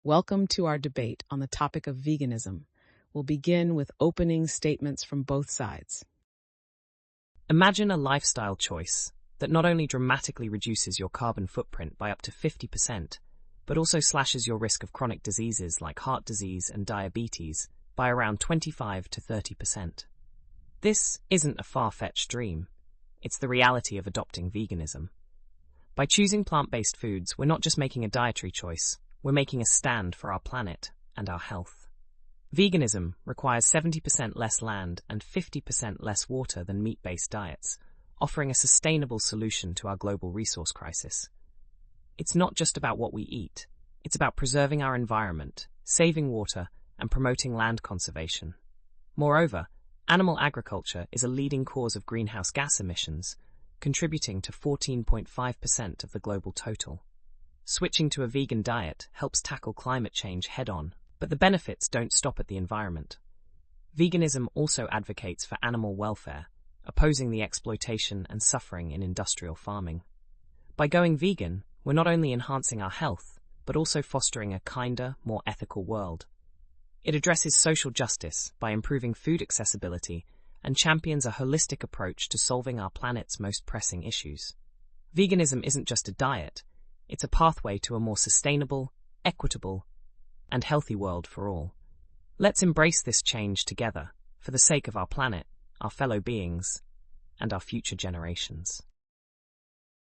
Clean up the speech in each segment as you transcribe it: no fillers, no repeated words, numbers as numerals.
Welcome to our debate on the topic of veganism. We'll begin with opening statements from both sides. Imagine a lifestyle choice that not only dramatically reduces your carbon footprint by up to 50%, but also slashes your risk of chronic diseases like heart disease and diabetes by around 25 to 30%. This isn't a far-fetched dream. It's the reality of adopting veganism. By choosing plant-based foods, we're not just making a dietary choice, we're making a stand for our planet and our health. Veganism requires 70% less land and 50% less water than meat-based diets, offering a sustainable solution to our global resource crisis. It's not just about what we eat, it's about preserving our environment, saving water, and promoting land conservation. Moreover, animal agriculture is a leading cause of greenhouse gas emissions, contributing to 14.5% of the global total. Switching to a vegan diet helps tackle climate change head-on, but the benefits don't stop at the environment. Veganism also advocates for animal welfare, opposing the exploitation and suffering in industrial farming. By going vegan, we're not only enhancing our health, but also fostering a kinder, more ethical world. It addresses social justice by improving food accessibility and champions a holistic approach to solving our planet's most pressing issues. Veganism isn't just a diet, it's a pathway to a more sustainable, equitable, and healthy world for all. Let's embrace this change together, for the sake of our planet, our fellow beings, and our future generations.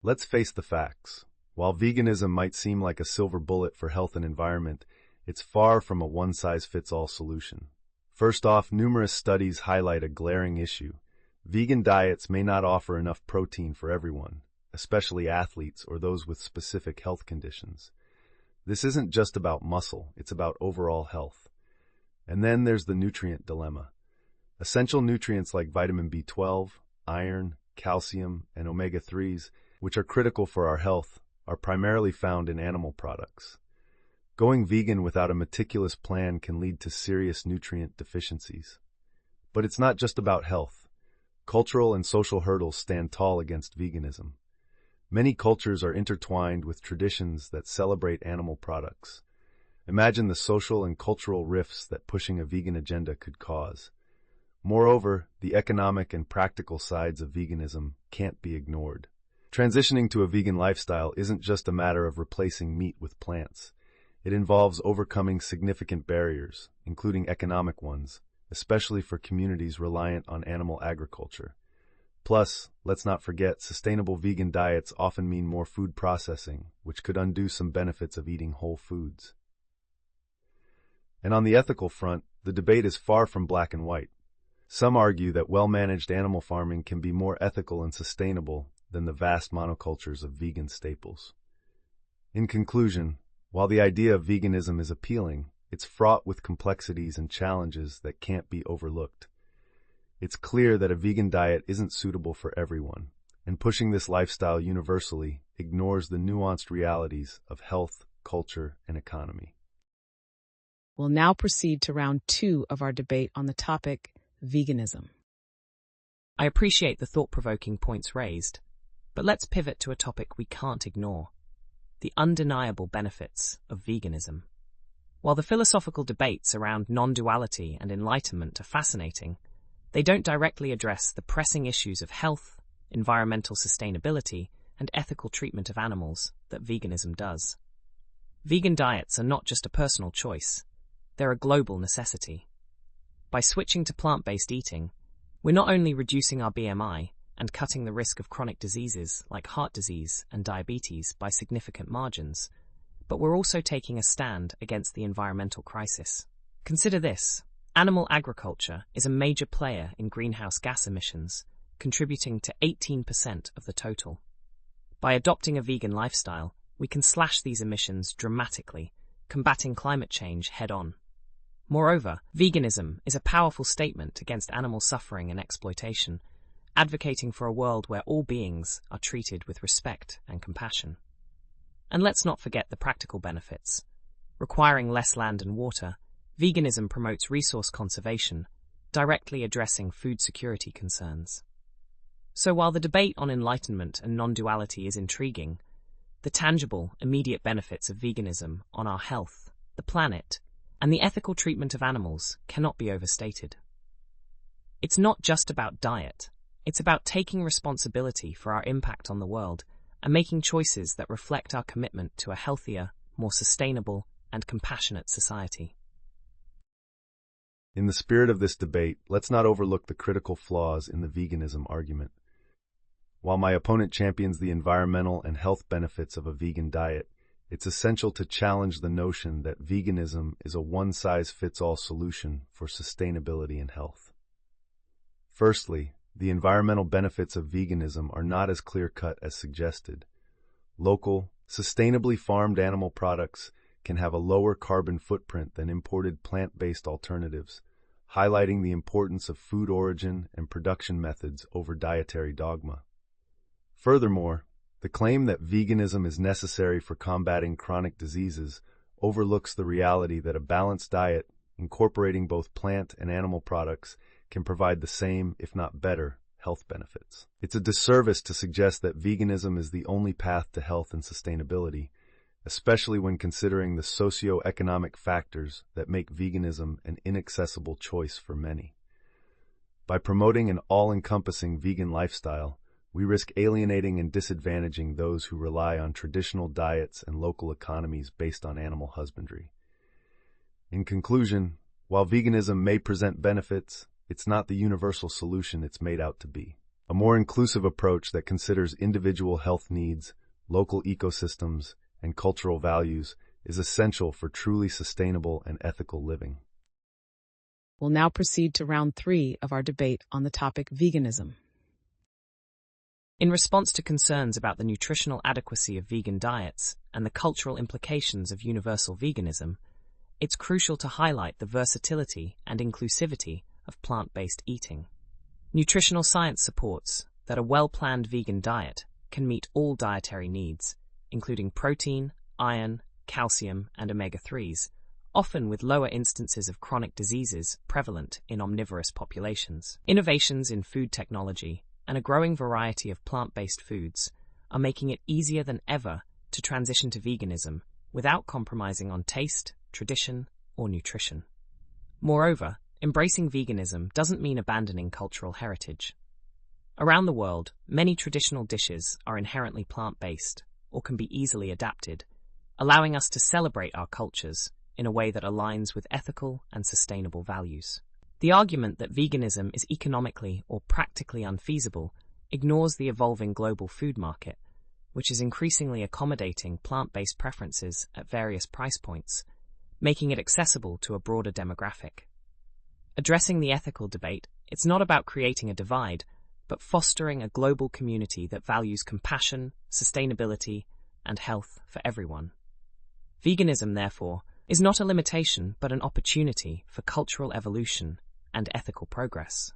Let's face the facts. While veganism might seem like a silver bullet for health and environment, it's far from a one-size-fits-all solution. First off, numerous studies highlight a glaring issue. Vegan diets may not offer enough protein for everyone, especially athletes or those with specific health conditions. This isn't just about muscle, it's about overall health. And then there's the nutrient dilemma. Essential nutrients like vitamin B12, iron, calcium, and omega-3s, which are critical for our health, are primarily found in animal products. Going vegan without a meticulous plan can lead to serious nutrient deficiencies. But it's not just about health. Cultural and social hurdles stand tall against veganism. Many cultures are intertwined with traditions that celebrate animal products. Imagine the social and cultural rifts that pushing a vegan agenda could cause. Moreover, the economic and practical sides of veganism can't be ignored. Transitioning to a vegan lifestyle isn't just a matter of replacing meat with plants. It involves overcoming significant barriers, including economic ones, especially for communities reliant on animal agriculture. Plus, let's not forget, sustainable vegan diets often mean more food processing, which could undo some benefits of eating whole foods. And on the ethical front, the debate is far from black and white. Some argue that well-managed animal farming can be more ethical and sustainable than the vast monocultures of vegan staples. In conclusion, while the idea of veganism is appealing, it's fraught with complexities and challenges that can't be overlooked. It's clear that a vegan diet isn't suitable for everyone, and pushing this lifestyle universally ignores the nuanced realities of health, culture, and economy. We'll now proceed to round 2 of our debate on the topic, veganism. I appreciate the thought-provoking points raised, but let's pivot to a topic we can't ignore: the undeniable benefits of veganism. While the philosophical debates around non-duality and enlightenment are fascinating, they don't directly address the pressing issues of health, environmental sustainability, and ethical treatment of animals that veganism does. Vegan diets are not just a personal choice, they're a global necessity. By switching to plant-based eating, we're not only reducing our BMI and cutting the risk of chronic diseases like heart disease and diabetes by significant margins, but we're also taking a stand against the environmental crisis. Consider this: animal agriculture is a major player in greenhouse gas emissions, contributing to 18% of the total. By adopting a vegan lifestyle, we can slash these emissions dramatically, combating climate change head-on. Moreover, veganism is a powerful statement against animal suffering and exploitation, advocating for a world where all beings are treated with respect and compassion. And let's not forget the practical benefits. Requiring less land and water, veganism promotes resource conservation, directly addressing food security concerns. So while the debate on enlightenment and non-duality is intriguing, the tangible, immediate benefits of veganism on our health, the planet, and the ethical treatment of animals cannot be overstated. It's not just about diet, it's about taking responsibility for our impact on the world and making choices that reflect our commitment to a healthier, more sustainable, and compassionate society. In the spirit of this debate, let's not overlook the critical flaws in the veganism argument. While my opponent champions the environmental and health benefits of a vegan diet, it's essential to challenge the notion that veganism is a one-size-fits-all solution for sustainability and health. Firstly, the environmental benefits of veganism are not as clear-cut as suggested. Local, sustainably farmed animal products can have a lower carbon footprint than imported plant-based alternatives, highlighting the importance of food origin and production methods over dietary dogma. Furthermore, the claim that veganism is necessary for combating chronic diseases overlooks the reality that a balanced diet, incorporating both plant and animal products, can provide the same, if not better, health benefits. It's a disservice to suggest that veganism is the only path to health and sustainability, especially when considering the socio-economic factors that make veganism an inaccessible choice for many. By promoting an all-encompassing vegan lifestyle, we risk alienating and disadvantaging those who rely on traditional diets and local economies based on animal husbandry. In conclusion, while veganism may present benefits, it's not the universal solution it's made out to be. A more inclusive approach that considers individual health needs, local ecosystems, and cultural values is essential for truly sustainable and ethical living. We'll now proceed to round 3 of our debate on the topic veganism. In response to concerns about the nutritional adequacy of vegan diets and the cultural implications of universal veganism, it's crucial to highlight the versatility and inclusivity of plant-based eating. Nutritional science supports that a well-planned vegan diet can meet all dietary needs, including protein, iron, calcium, and omega-3s, often with lower instances of chronic diseases prevalent in omnivorous populations. Innovations in food technology and a growing variety of plant-based foods are making it easier than ever to transition to veganism without compromising on taste, tradition, or nutrition. Moreover, embracing veganism doesn't mean abandoning cultural heritage. Around the world, many traditional dishes are inherently plant-based or can be easily adapted, allowing us to celebrate our cultures in a way that aligns with ethical and sustainable values. The argument that veganism is economically or practically unfeasible ignores the evolving global food market, which is increasingly accommodating plant-based preferences at various price points, making it accessible to a broader demographic. Addressing the ethical debate, it's not about creating a divide, but fostering a global community that values compassion, sustainability, and health for everyone. Veganism, therefore, is not a limitation but an opportunity for cultural evolution and ethical progress.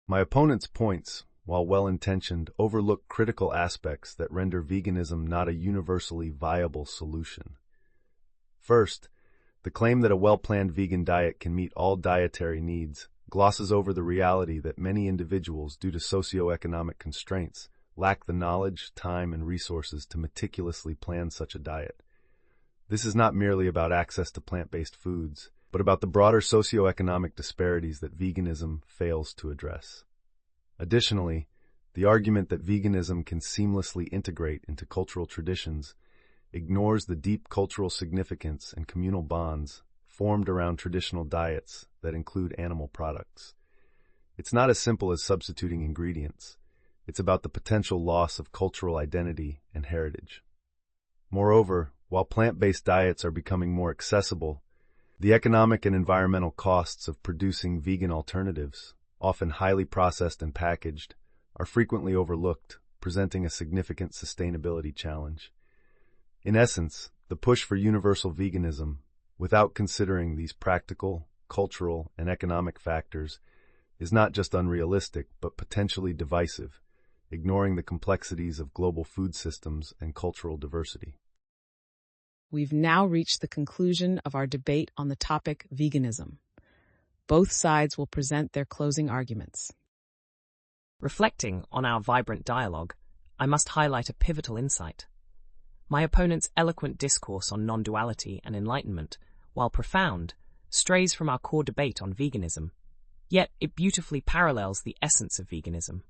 My opponent's points, while well-intentioned, overlook critical aspects that render veganism not a universally viable solution. First, the claim that a well-planned vegan diet can meet all dietary needs glosses over the reality that many individuals, due to socioeconomic constraints, lack the knowledge, time, and resources to meticulously plan such a diet. This is not merely about access to plant-based foods, but about the broader socioeconomic disparities that veganism fails to address. Additionally, the argument that veganism can seamlessly integrate into cultural traditions ignores the deep cultural significance and communal bonds formed around traditional diets that include animal products. It's not as simple as substituting ingredients. It's about the potential loss of cultural identity and heritage. Moreover, while plant-based diets are becoming more accessible, the economic and environmental costs of producing vegan alternatives, often highly processed and packaged, are frequently overlooked, presenting a significant sustainability challenge. In essence, the push for universal veganism, without considering these practical, cultural, and economic factors, is not just unrealistic but potentially divisive, ignoring the complexities of global food systems and cultural diversity. We've now reached the conclusion of our debate on the topic veganism. Both sides will present their closing arguments. Reflecting on our vibrant dialogue, I must highlight a pivotal insight. My opponent's eloquent discourse on non-duality and enlightenment, while profound, strays from our core debate on veganism. Yet it beautifully parallels the essence of veganism.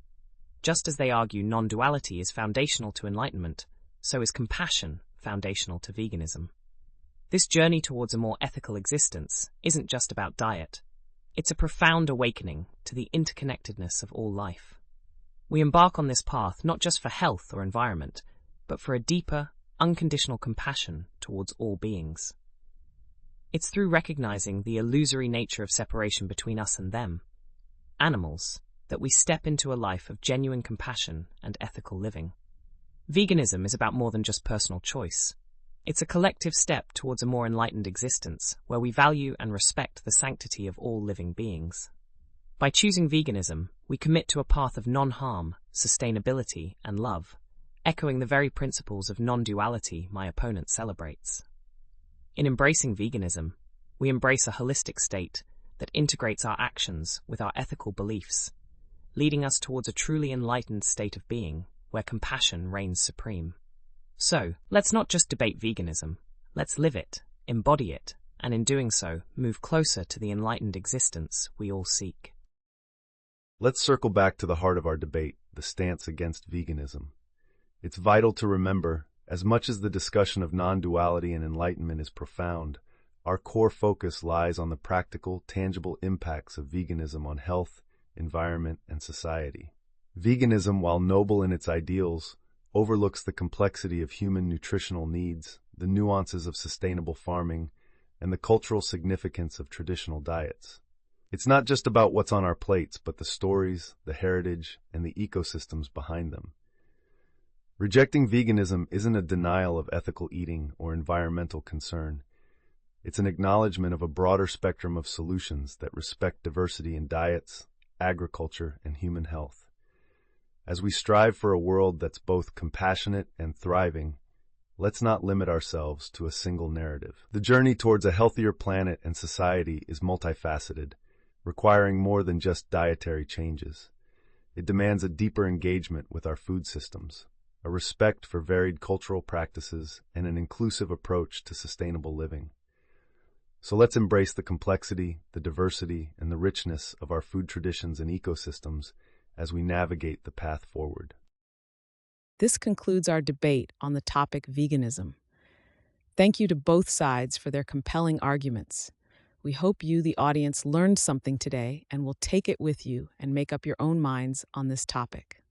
Just as they argue non-duality is foundational to enlightenment, so is compassion foundational to veganism. This journey towards a more ethical existence isn't just about diet. It's a profound awakening to the interconnectedness of all life. We embark on this path not just for health or environment, but for a deeper, unconditional compassion towards all beings. It's through recognizing the illusory nature of separation between us and them, animals, that we step into a life of genuine compassion and ethical living. Veganism is about more than just personal choice. It's a collective step towards a more enlightened existence where we value and respect the sanctity of all living beings. By choosing veganism, we commit to a path of non-harm, sustainability, and love, echoing the very principles of non-duality my opponent celebrates. In embracing veganism, we embrace a holistic state that integrates our actions with our ethical beliefs, leading us towards a truly enlightened state of being where compassion reigns supreme. So, let's not just debate veganism, let's live it, embody it, and in doing so, move closer to the enlightened existence we all seek. Let's circle back to the heart of our debate, the stance against veganism. It's vital to remember, as much as the discussion of non-duality and enlightenment is profound, our core focus lies on the practical, tangible impacts of veganism on health, environment, and society. Veganism, while noble in its ideals, overlooks the complexity of human nutritional needs, the nuances of sustainable farming, and the cultural significance of traditional diets. It's not just about what's on our plates, but the stories, the heritage, and the ecosystems behind them. Rejecting veganism isn't a denial of ethical eating or environmental concern. It's an acknowledgement of a broader spectrum of solutions that respect diversity in diets, agriculture, and human health. As we strive for a world that's both compassionate and thriving, let's not limit ourselves to a single narrative. The journey towards a healthier planet and society is multifaceted, requiring more than just dietary changes. It demands a deeper engagement with our food systems, a respect for varied cultural practices, and an inclusive approach to sustainable living. So let's embrace the complexity, the diversity, and the richness of our food traditions and ecosystems as we navigate the path forward. This concludes our debate on the topic veganism. Thank you to both sides for their compelling arguments. We hope you, the audience, learned something today and will take it with you and make up your own minds on this topic.